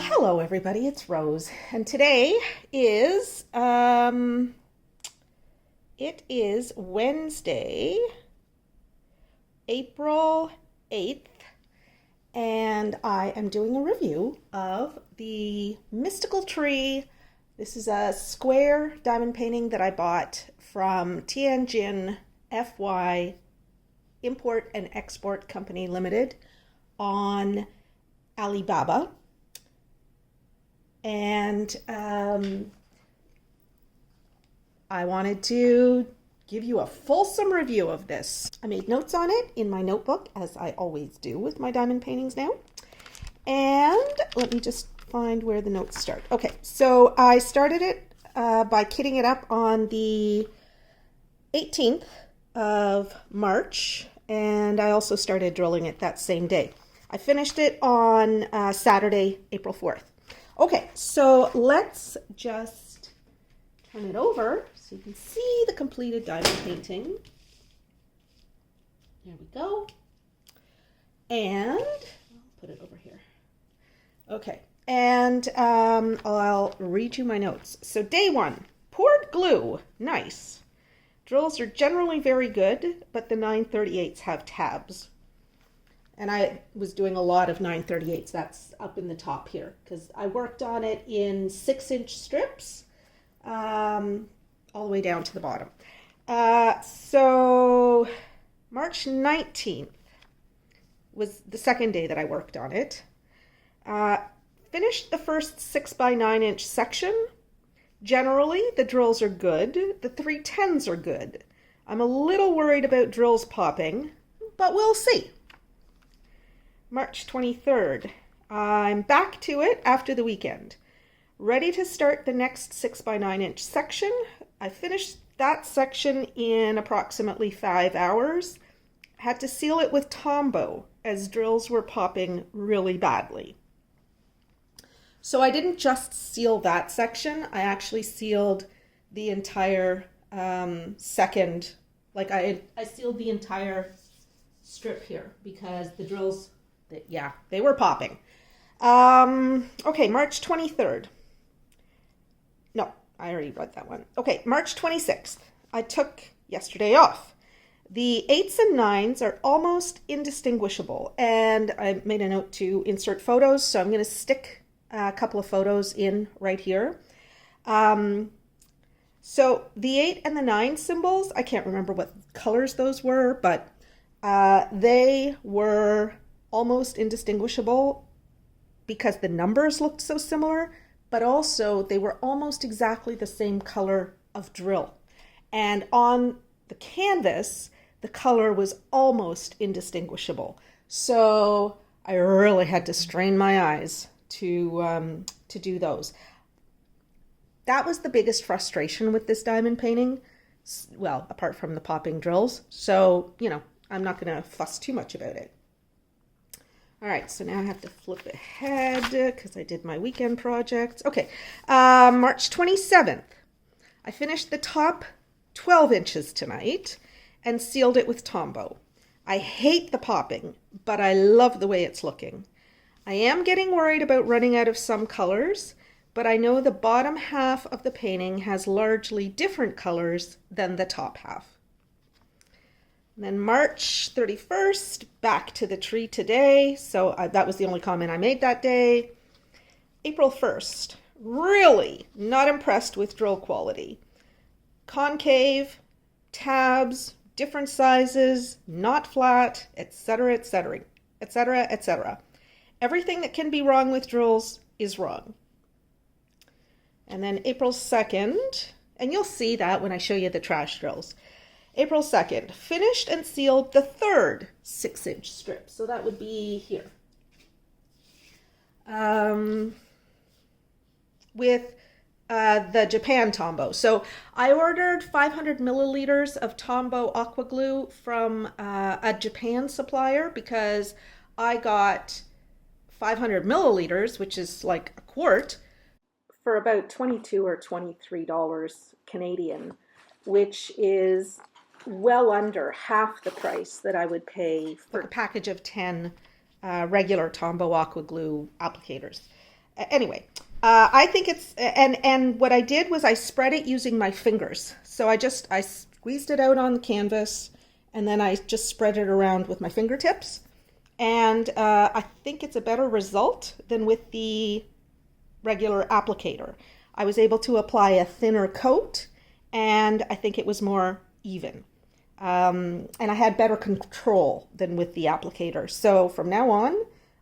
Hello everybody, it's Rose, and today is it is Wednesday, April 8th, and I am doing a review of the Mystical Tree. This is a square diamond painting that I bought from Tianjin FY Import and Export Company Limited on Alibaba. And I wanted to give you a fulsome review of this. I made notes on it in my notebook, as I always do with my diamond paintings now. And let me just find where the notes start. Okay, so I started it by kitting it up on the 18th of March, and I also started drilling it that same day. I finished it on Saturday, April 4th. Okay, so let's just turn it over so you can see the completed diamond painting. There we go. And I'll put it over here. Okay, and I'll read you my notes. So day one, poured glue, nice. Drills are generally very good, but the 938s have tabs. And I was doing a lot of 938s. That's up in the top here because I worked on it in 6-inch strips all the way down to the bottom. So March 19th was the second day that I worked on it. Finished the first 6x9-inch section. Generally, the drills are good. The 310s are good. I'm a little worried about drills popping, but we'll see. March 23rd, I'm back to it after the weekend. Ready to start the next 6x9-inch section. I finished that section in approximately 5 hours. Had to seal it with Tombow as drills were popping really badly. So I didn't just seal that section, I actually sealed the entire second, like I sealed the entire strip here because the drills, yeah, they were popping. Okay, March 23rd. No, I already read that one. Okay, March 26th. I took yesterday off. The 8s and 9s are almost indistinguishable, and I made a note to insert photos, so I'm going to stick a couple of photos in right here. So the 8 and the 9 symbols, I can't remember what colors those were, but they were almost indistinguishable because the numbers looked so similar, but also they were almost exactly the same color of drill. And on the canvas, the color was almost indistinguishable. So I really had to strain my eyes to do those. That was the biggest frustration with this diamond painting. Well, apart from the popping drills. So, you know, I'm not going to fuss too much about it. All right, so now I have to flip ahead because I did my weekend projects. Okay, March 27th. I finished the top 12 inches tonight and sealed it with Tombow. I hate the popping, but I love the way it's looking. I am getting worried about running out of some colors, but I know the bottom half of the painting has largely different colors than the top half. And then March 31st, back to the tree today. So that was the only comment I made that day. April 1st, really not impressed with drill quality. Concave, tabs, different sizes, not flat, etc., etc., etc., etc. Everything that can be wrong with drills is wrong. And then April 2nd, and you'll see that when I show you the trash drills. April 2nd, finished and sealed the third 6-inch strip. So that would be here. With the Japan Tombow. So I ordered 500 milliliters of Tombow aqua glue from a Japan supplier because I got 500 milliliters, which is like a quart, for about $22 or $23 Canadian, which is well under half the price that I would pay for a package of 10 regular Tombow aqua glue applicators. Anyway, I think it's, and what I did was I spread it using my fingers. So I squeezed it out on the canvas, and then I just spread it around with my fingertips. And I think it's a better result than with the regular applicator. I was able to apply a thinner coat, and I think it was more even. And I had better control than with the applicator. So from now on,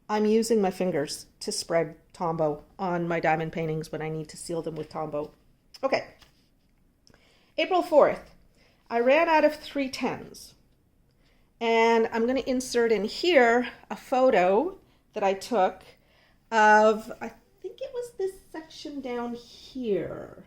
I'm using my fingers to spread Tombow on my diamond paintings when I need to seal them with Tombow. Okay. April 4th, I ran out of 310s. And I'm going to insert in here a photo that I took of, I think it was this section down here.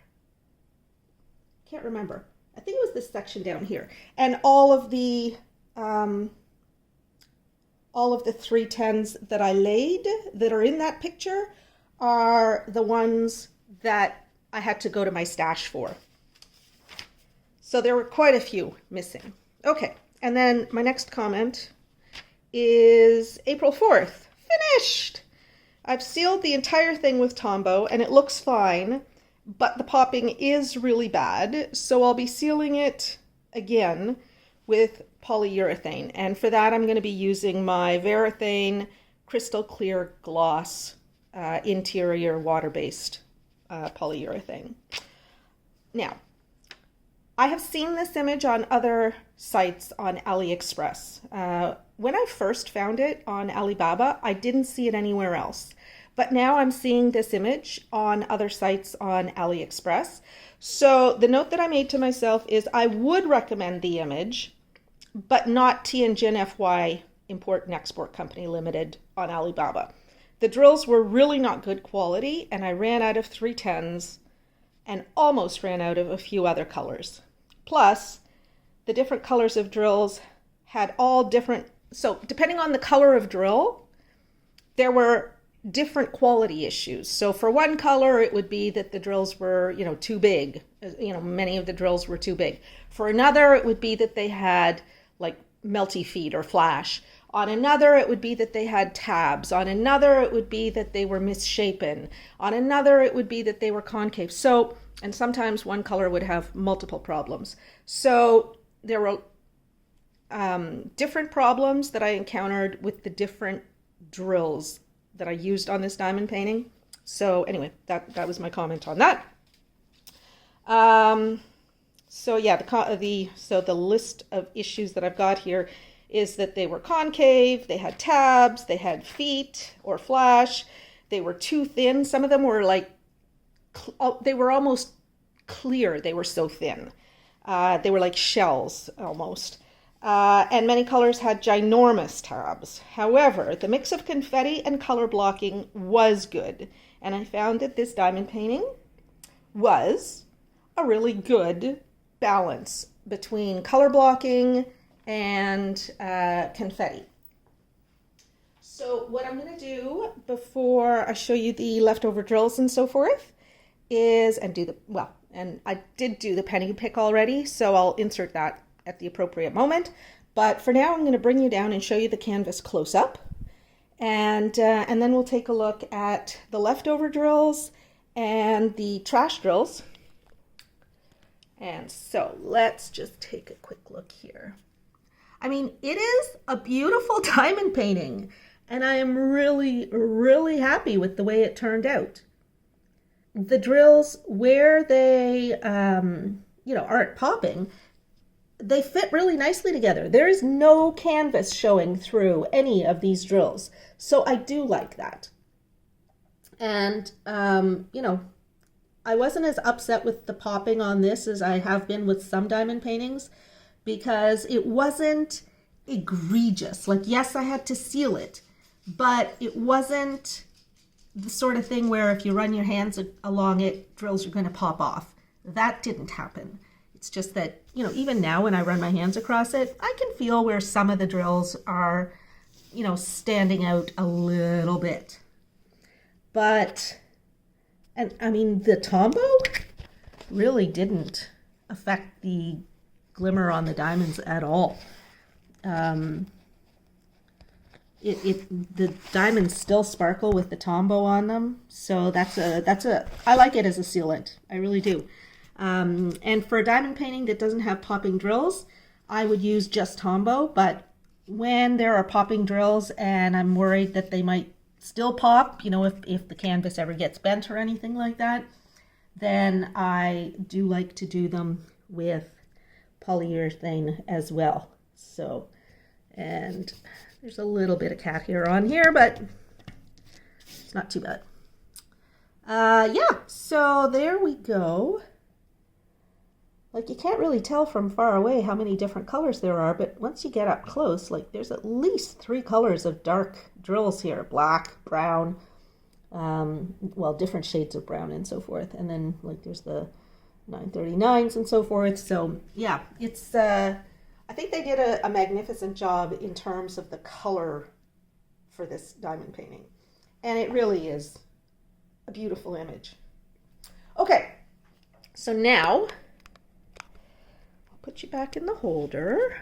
Can't remember. I think it was this section down here. And all of the 310s that I laid that are in that picture are the ones that I had to go to my stash for. So there were quite a few missing. Okay, and then my next comment is April 4th. Finished! I've sealed the entire thing with Tombow and it looks fine, but the popping is really bad, so I'll be sealing it again with polyurethane. And for that, I'm going to be using my Varathane Crystal Clear Gloss interior water-based polyurethane. Now, I have seen this image on other sites on AliExpress. When I first found it on Alibaba, I didn't see it anywhere else. But now I'm seeing this image on other sites on AliExpress. So the note that I made to myself is I would recommend the image, but not Tianjin FY Import and Export Company Limited on Alibaba. The drills were really not good quality, and I ran out of 310s and almost ran out of a few other colors. Plus, the different colors of drills had all different, so depending on the color of drill, there were different quality issues. So for one color, it would be that the drills were, too big. Many of the drills were too big. For another, it would be that they had like melty feet or flash. On another, it would be that they had tabs. On another, it would be that they were misshapen. On another, it would be that they were concave. So, and sometimes one color would have multiple problems. So there were different problems that I encountered with the different drills that I used on this diamond painting. So anyway, that was my comment on that. So yeah, the list of issues that I've got here is that they were concave, they had tabs, they had feet or flash, they were too thin. Some of them were like, they were almost clear, they were so thin. They were like shells almost. And many colors had ginormous tabs. However, the mix of confetti and color blocking was good. And I found that this diamond painting was a really good balance between color blocking and confetti. So what I'm going to do before I show you the leftover drills and so forth is, and I did do the penny pick already, so I'll insert that at the appropriate moment. But for now, I'm going to bring you down and show you the canvas close up. And then we'll take a look at the leftover drills and the trash drills. And so let's just take a quick look here. I mean, it is a beautiful diamond painting, and I am really, really happy with the way it turned out. The drills, where they, aren't popping, they fit really nicely together. There is no canvas showing through any of these drills, so I do like that. And, I wasn't as upset with the popping on this as I have been with some diamond paintings, because it wasn't egregious. Like, yes, I had to seal it, but it wasn't the sort of thing where if you run your hands along it, drills are going to pop off. That didn't happen. It's just that, even now when I run my hands across it, I can feel where some of the drills are, standing out a little bit. But, and I mean, the Tombow really didn't affect the glimmer on the diamonds at all. the diamonds still sparkle with the Tombow on them. So I like it as a sealant. I really do. And for a diamond painting that doesn't have popping drills, I would use just Tombow. But when there are popping drills and I'm worried that they might still pop, you know, if the canvas ever gets bent or anything like that, then I do like to do them with polyurethane as well. So, and there's a little bit of cat hair on here, but it's not too bad. Yeah, so there we go. Like, you can't really tell from far away how many different colors there are, but once you get up close, like, there's at least 3 colors of dark drills here. Black, brown, well, different shades of brown and so forth. And then, like, there's the 939s and so forth. So, yeah, it's, I think they did a magnificent job in terms of the color for this diamond painting. And it really is a beautiful image. Okay, so now put you back in the holder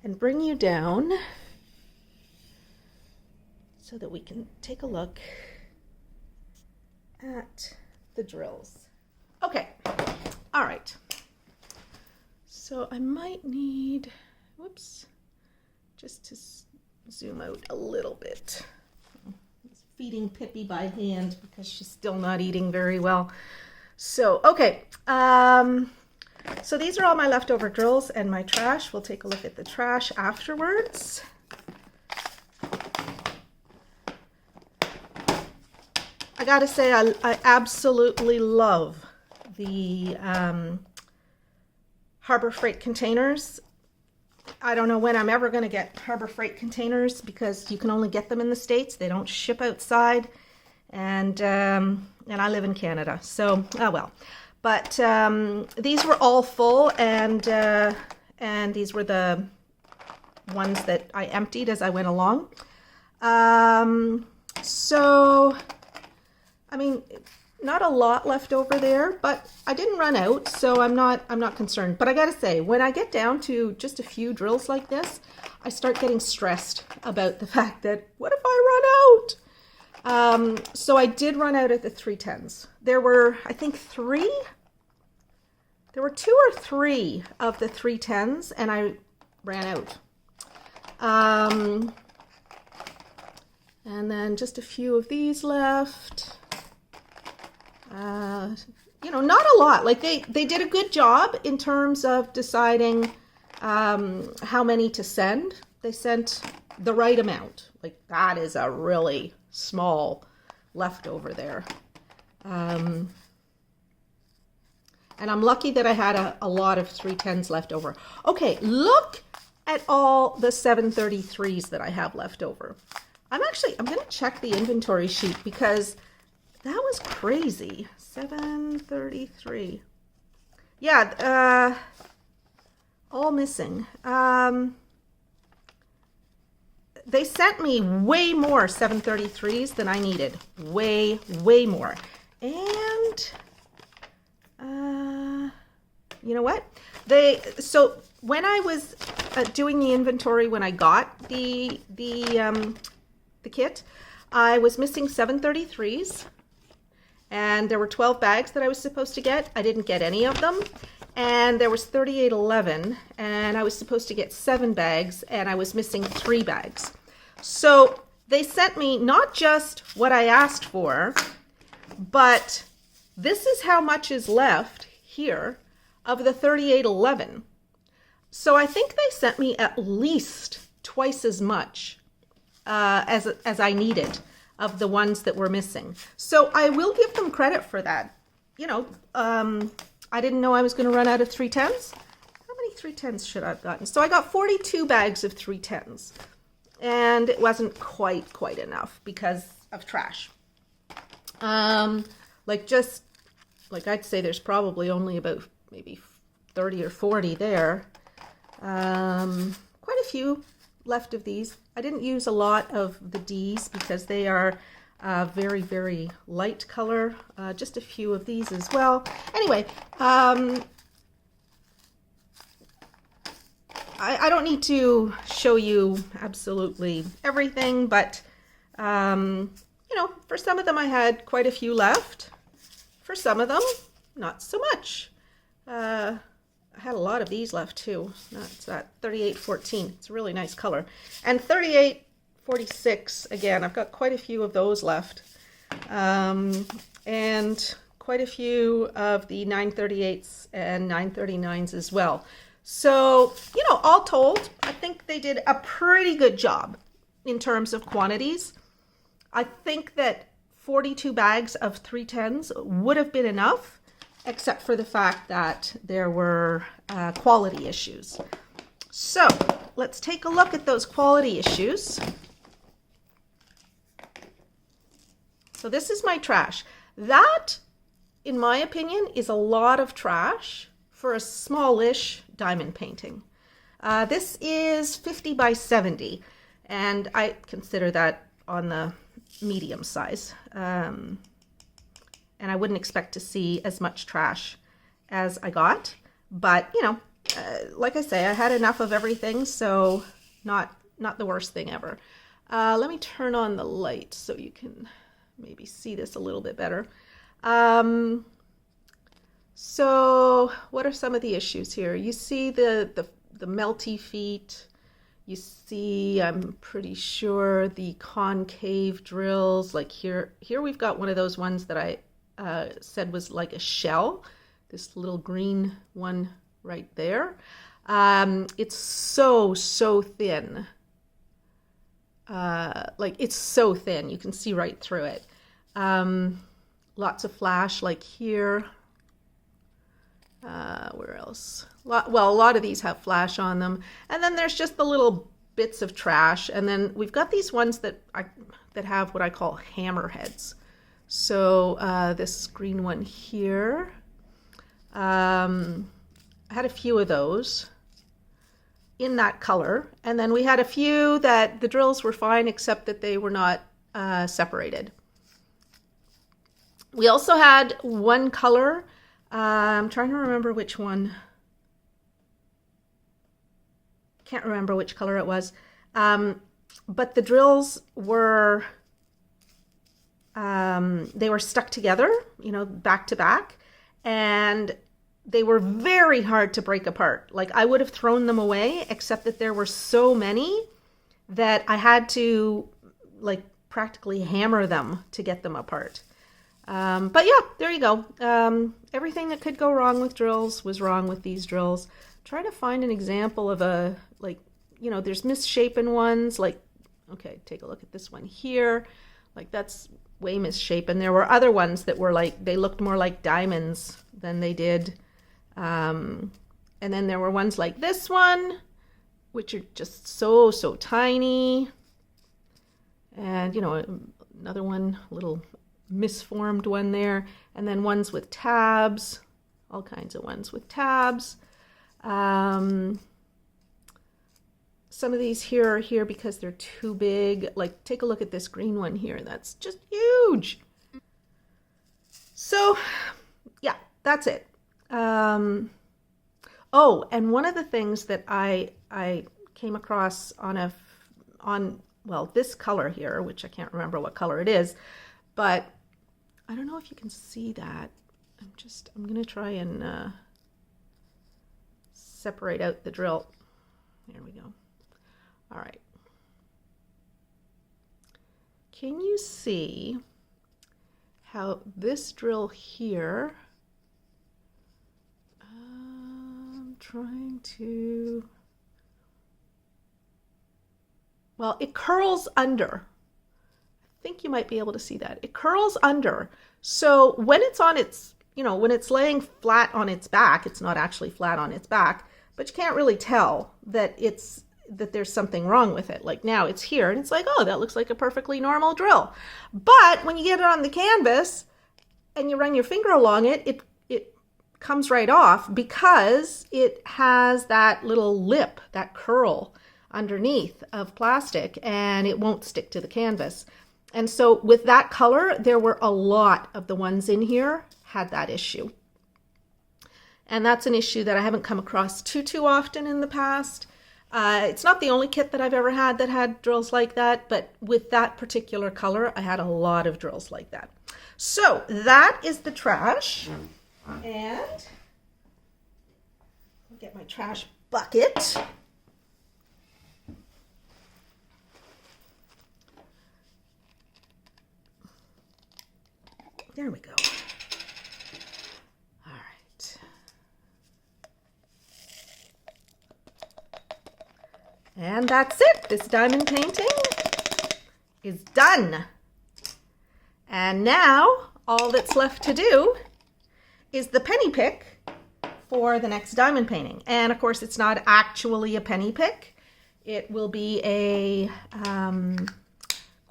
and bring you down so that we can take a look at the drills. Okay, all right. So I might need, whoops, just to zoom out a little bit. I'm feeding Pippi by hand because she's still not eating very well. So, okay. So these are all my leftover drills and my trash. We'll take a look at the trash afterwards. I gotta say, I absolutely love the Harbor Freight containers. I don't know when I'm ever going to get Harbor Freight containers because you can only get them in the States. They don't ship outside, and I live in Canada, so oh well. But these were all full, and these were the ones that I emptied as I went along. So, I mean, not a lot left over there, but I didn't run out, so I'm not concerned. But I gotta say, when I get down to just a few drills like this, I start getting stressed about the fact that, what if I run out? So I did run out at the 310s. There were, I think, 3. There were 2 or 3 of the 310s, and I ran out. And then just a few of these left. You know, not a lot. Like, they did a good job in terms of deciding how many to send. They sent the right amount. Like, that is a really small leftover there. And I'm lucky that I had a lot of 310s left over. Okay, look at all the 733s that I have left over. I'm going to check the inventory sheet because that was crazy. 733. Yeah, all missing. They sent me way more 733s than I needed. Way more. And you know what? So when I was doing the inventory, when I got the kit, I was missing 733s, and there were 12 bags that I was supposed to get. I didn't get any of them. And there was 3811, and I was supposed to get 7 bags, and I was missing 3 bags. So they sent me not just what I asked for, but this is how much is left here of the 3811. So I think they sent me at least twice as much as I needed of the ones that were missing. So I will give them credit for that. You know, I didn't know I was going to run out of 310s. How many 310s should I have gotten? So I got 42 bags of 310s. And it wasn't quite enough because of trash. Like I'd say there's probably only about maybe 30 or 40 there. Quite a few left of these. I didn't use a lot of the D's because they are very light color. Just a few of these as well. Anyway, I don't need to show you absolutely everything, but you know, for some of them I had quite a few left. For some of them, not so much. I had a lot of these left too. That's that 3814. It's a really nice color. And 3846, again, I've got quite a few of those left. And quite a few of the 938s and 939s as well. So, you know, all told, I think they did a pretty good job in terms of quantities. I think that 42 bags of 310s would have been enough, except for the fact that there were quality issues. So let's take a look at those quality issues. So this is my trash. That, in my opinion, is a lot of trash for a smallish diamond painting. This is 50 by 70, and I consider that on the medium size. And I wouldn't expect to see as much trash as I got, but you know, like I say, I had enough of everything, so not the worst thing ever. Let me turn on the light so you can maybe see this a little bit better. So what are some of the issues here? You see the melty feet. You see, I'm pretty sure, the concave drills. Like here we've got one of those ones that I said was like a shell. This little green one right there. It's so thin. Like it's so thin, you can see right through it. Lots of flash, like here. Where else? Well, a lot of these have flash on them. And then there's just the little bits of trash. And then we've got these ones that have what I call hammerheads. So this green one here, I had a few of those in that color. And then we had a few that the drills were fine, except that they were not separated. We also had one color. I'm trying to remember which one. Can't remember which color it was. But the drills were, they were stuck together, you know, back to back. And they were very hard to break apart. Like I would have thrown them away, except that there were so many that I had to like practically hammer them to get them apart. But yeah, there you go. Everything that could go wrong with drills was wrong with these drills. Try to find an example of a, like, you know, there's misshapen ones, like, okay, take a look at this one here. Like that's way misshapen. There were other ones that were like, they looked more like diamonds than they did. And then there were ones like this one, which are just so tiny. And, you know, another one, little misformed one there, and then ones with tabs, all kinds of ones with tabs. Some of these here are here because they're too big. Like take a look at this green one here, that's just huge. So yeah, that's it. Oh, and one of the things that I came across on well, this color here, which I can't remember what color it is, but I don't know if you can see that. I'm going to try and separate out the drill. There we go. All right. Can you see how this drill here, I'm trying to, well, it curls under. I think you might be able to see that. It curls under. So when it's on its, you know, when it's laying flat on its back, it's not actually flat on its back, but you can't really tell that that there's something wrong with it. Like now it's here and it's like, oh, that looks like a perfectly normal drill. But when you get it on the canvas and you run your finger along it, it comes right off because it has that little lip, that curl underneath of plastic, and it won't stick to the canvas. And so with that color, there were a lot of the ones in here had that issue. And that's an issue that I haven't come across too often in the past. It's not the only kit that I've ever had that had drills like that, but with that particular color, I had a lot of drills like that. So that is the trash. And I'll get my trash bucket. There we go. All right. And that's it. This diamond painting is done. And now all that's left to do is the penny pick for the next diamond painting. And of course, it's not actually a penny pick. It will be a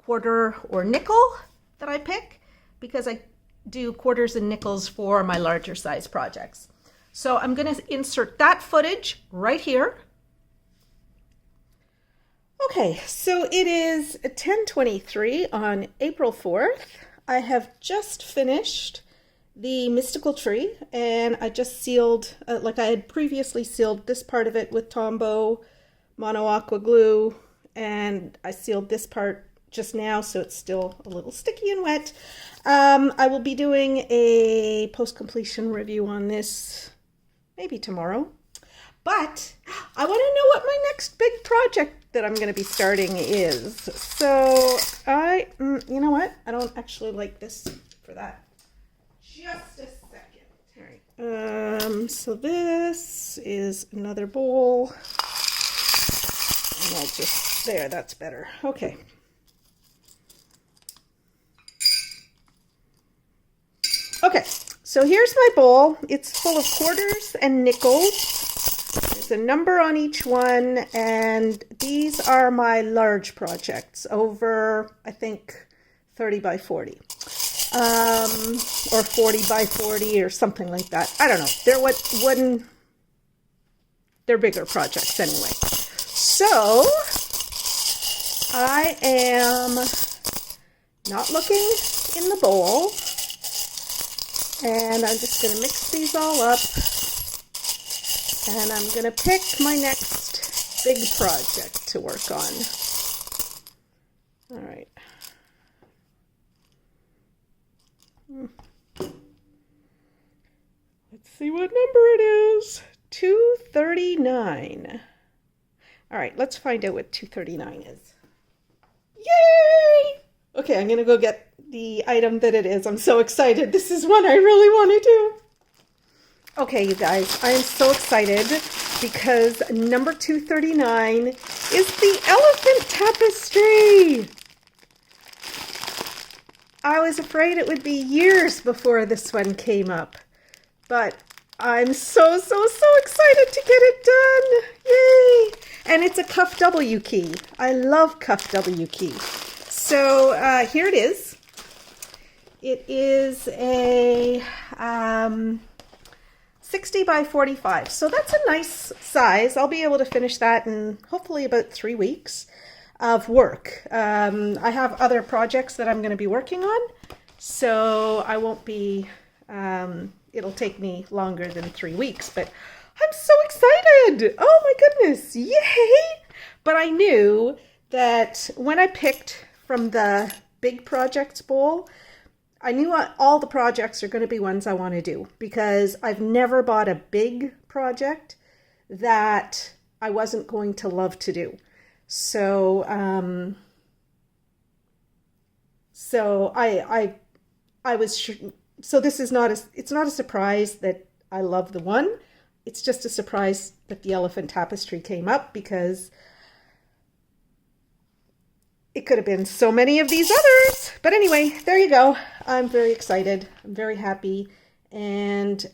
quarter or nickel that I pick, because I do quarters and nickels for my larger size projects. So I'm going to insert that footage right here. Okay, so it is 10:23 on April 4th. I have just finished the mystical tree, and I just sealed, like I had previously sealed this part of it with Tombow Mono Aqua glue, and I sealed this part just now, so it's still a little sticky and wet. I will be doing a post-completion review on this maybe tomorrow. But I want to know what my next big project that I'm going to be starting is. So you know what? I don't actually like this for that. Just a second. All right. So this is another bowl. And I'll just, there, that's better. Okay. Okay, so here's my bowl. It's full of quarters and nickels. There's a number on each one, and these are my large projects over, I think, 30 by 40. Or 40 by 40 or something like that. I don't know. They're bigger projects anyway. So I am not looking in the bowl. And I'm just going to mix these all up, and I'm going to pick my next big project to work on. All right. Let's see what number it is. 239. All right, let's find out what 239 is. Yay! Okay, I'm going to go get the item that it is. I'm so excited. This is one I really want to do. Okay, you guys, I am so excited because number 239 is the elephant tapestry. I was afraid it would be years before this one came up, but I'm so excited to get it done. Yay! And it's a cuff W key. I love cuff W key. So here it is. It is a 60 by 45. So that's a nice size. I'll be able to finish that in hopefully about 3 weeks of work. I have other projects that I'm going to be working on, so I won't be, it'll take me longer than 3 weeks, but I'm so excited. Oh my goodness. Yay. But I knew that when I picked from the big projects bowl, I knew all the projects are going to be ones I want to do, because I've never bought a big project that I wasn't going to love to do. So, I was sure, so this is not it's not a surprise that I love the one. It's just a surprise that the elephant tapestry came up, because it could have been so many of these others. But anyway, there you go. I'm very excited. I'm very happy. And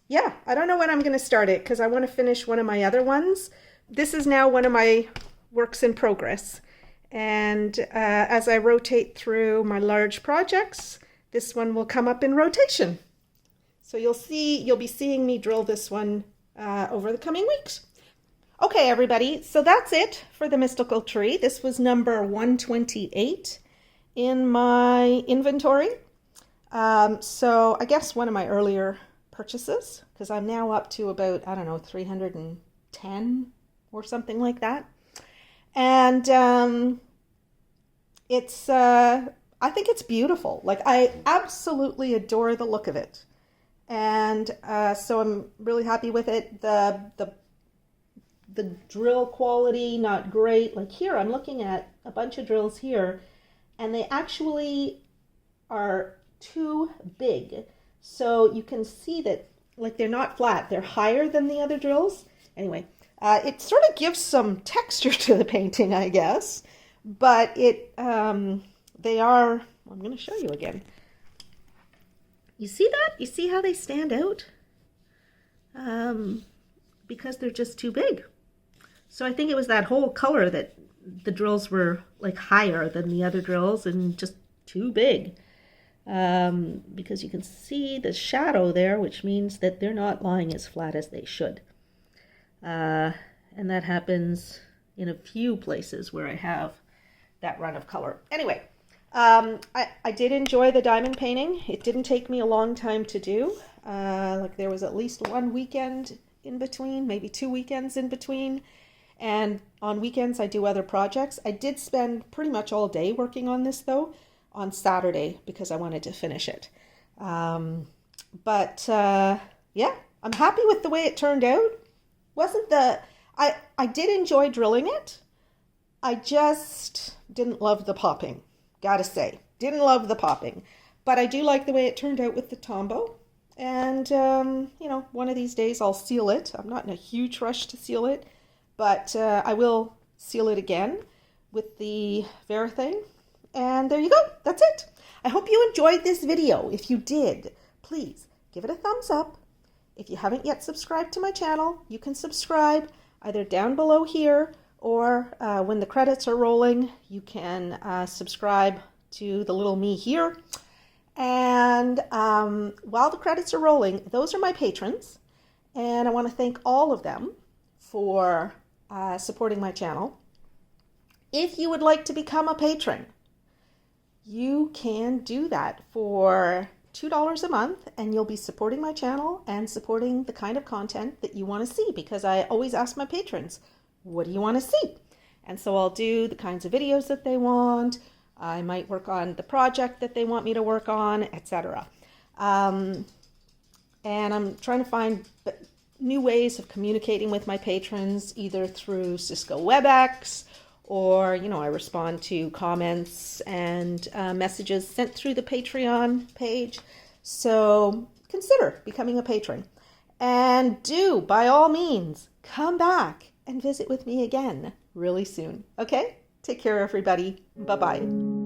yeah, I don't know when I'm going to start it, because I want to finish one of my other ones. This is now one of my works in progress. And as I rotate through my large projects, this one will come up in rotation. So you'll be seeing me drill this one over the coming weeks. Okay, everybody, so that's it for the mystical tree. This was number 128 in my inventory. So I guess one of my earlier purchases because I'm now up to about, I don't know, 310 or something like that. And I think it's beautiful. Like, I absolutely adore the look of it. And so I'm really happy with it. The drill quality, not great. Like here, I'm looking at a bunch of drills here, and they actually are too big. So you can see that, like, they're not flat. They're higher than the other drills. Anyway, it sort of gives some texture to the painting, I guess. But they are, I'm going to show you again. You see that? You see how they stand out? Because they're just too big. So I think it was that whole color that the drills were like higher than the other drills and just too big. Because you can see the shadow there, which means that they're not lying as flat as they should. And that happens in a few places where I have that run of color. Anyway, I did enjoy the diamond painting. It didn't take me a long time to do. Like, there was at least one weekend in between, maybe 2 weekends in between. And on weekends, I do other projects. I did spend pretty much all day working on this, though, on Saturday, because I wanted to finish it. Yeah, I'm happy with the way it turned out. I did enjoy drilling it. I just didn't love the popping, gotta say. Didn't love the popping. But I do like the way it turned out with the Tombow. And, you know, one of these days I'll seal it. I'm not in a huge rush to seal it, but I will seal it again with the Varathane. And there you go. That's it. I hope you enjoyed this video. If you did, please give it a thumbs up. If you haven't yet subscribed to my channel, you can subscribe either down below here, or when the credits are rolling, you can subscribe to the little me here. And while the credits are rolling, those are my patrons. And I want to thank all of them for supporting my channel. If you would like to become a patron, you can do that for $2 a month, and you'll be supporting my channel and supporting the kind of content that you want to see, because I always ask my patrons, what do you want to see? And so I'll do the kinds of videos that they want. I might work on the project that they want me to work on, etc. And I'm trying to find new ways of communicating with my patrons, either through Cisco WebEx, or, you know, I respond to comments and messages sent through the Patreon page. So consider becoming a patron. And do, by all means, come back and visit with me again really soon. Okay? Take care, everybody. Bye-bye.